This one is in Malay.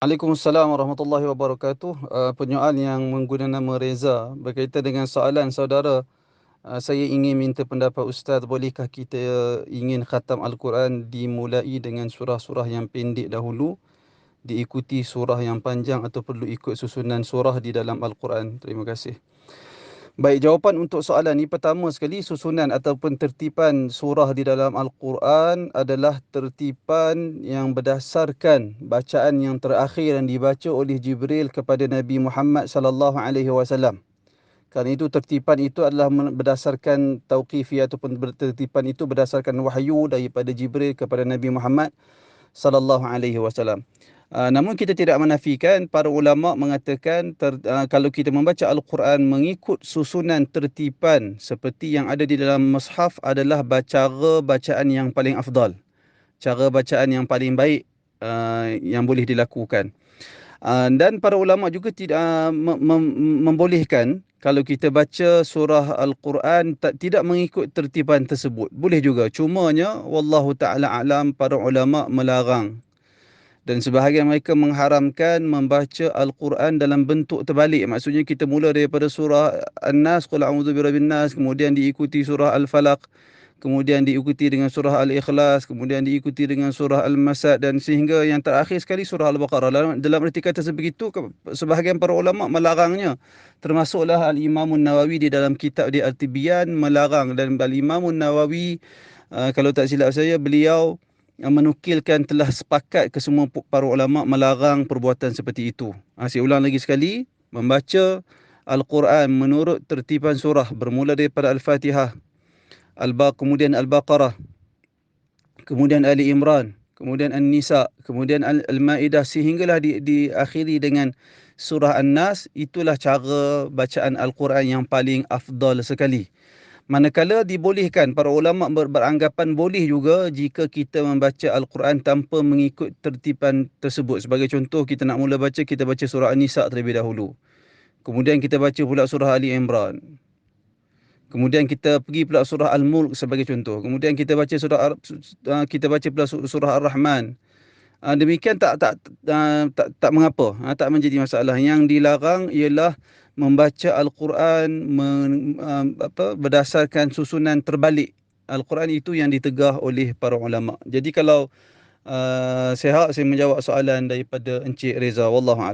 Waalaikumsalam warahmatullahi wabarakatuh. Penyoal yang menggunakan nama Reza berkaitan dengan soalan saudara. Saya ingin minta pendapat Ustaz, bolehkah kita ingin khatam Al-Quran dimulai dengan surah-surah yang pendek dahulu, diikuti surah yang panjang, atau perlu ikut susunan surah di dalam Al-Quran? Terima kasih. Baik, jawapan untuk soalan ini, pertama sekali, susunan ataupun tertiban surah di dalam Al-Quran adalah tertiban yang berdasarkan bacaan yang terakhir yang dibaca oleh Jibril kepada Nabi Muhammad sallallahu alaihi wasallam. Kerana itu tertiban itu adalah berdasarkan tauqifi ataupun tertiban itu berdasarkan wahyu daripada Jibril kepada Nabi Muhammad sallallahu alaihi wasallam. Namun kita tidak menafikan, para ulama mengatakan kalau kita membaca Al-Quran mengikut susunan tertiban seperti yang ada di dalam mushaf adalah cara bacaan yang paling afdal, cara bacaan yang paling baik yang boleh dilakukan. Dan para ulama juga tidak membolehkan kalau kita baca surah Al-Quran tidak mengikut tertiban tersebut. Boleh juga, cumanya wallahu taala alam, para ulama melarang. Dan sebahagian mereka mengharamkan membaca Al-Quran dalam bentuk terbalik. Maksudnya kita mula daripada surah An-Nas, Qul a'udzu birabbin nas, kemudian diikuti surah Al-Falaq, kemudian diikuti dengan surah Al-Ikhlas, kemudian diikuti dengan surah Al-Masad, dan sehingga yang terakhir sekali surah Al-Baqarah. Dalam erti kata sebegitu, sebahagian para ulama melarangnya. Termasuklah Al-Imam Nawawi di dalam kitab di Al-Tibyan melarang. Dan Al-Imam Nawawi, kalau tak silap saya, beliau menukilkan telah sepakat kesemua para ulama melarang perbuatan seperti itu. Saya ulang lagi sekali, membaca Al-Quran menurut tertiban surah bermula daripada Al-Fatihah, kemudian Al-Baqarah, kemudian Ali Imran, kemudian An-Nisa, kemudian Al-Maidah, sehinggalah diakhiri dengan surah An-Nas. Itulah cara bacaan Al-Quran yang paling afdal sekali. Manakala dibolehkan, para ulama beranggapan boleh juga jika kita membaca Al-Quran tanpa mengikut tertiban tersebut. Sebagai contoh, kita nak mula baca, kita baca surah An-Nisa terlebih dahulu. Kemudian kita baca pula surah Ali Imran. Kemudian kita pergi pula surah Al-Mulk sebagai contoh. Kemudian kita baca pula surah Ar-Rahman. Demikian tak mengapa, tak menjadi masalah. Yang dilarang ialah membaca Al-Quran berdasarkan susunan terbalik. Al-Quran itu yang ditegah oleh para ulama. Jadi kalau saya harap saya menjawab soalan daripada Encik Reza. Wallahu a'lam.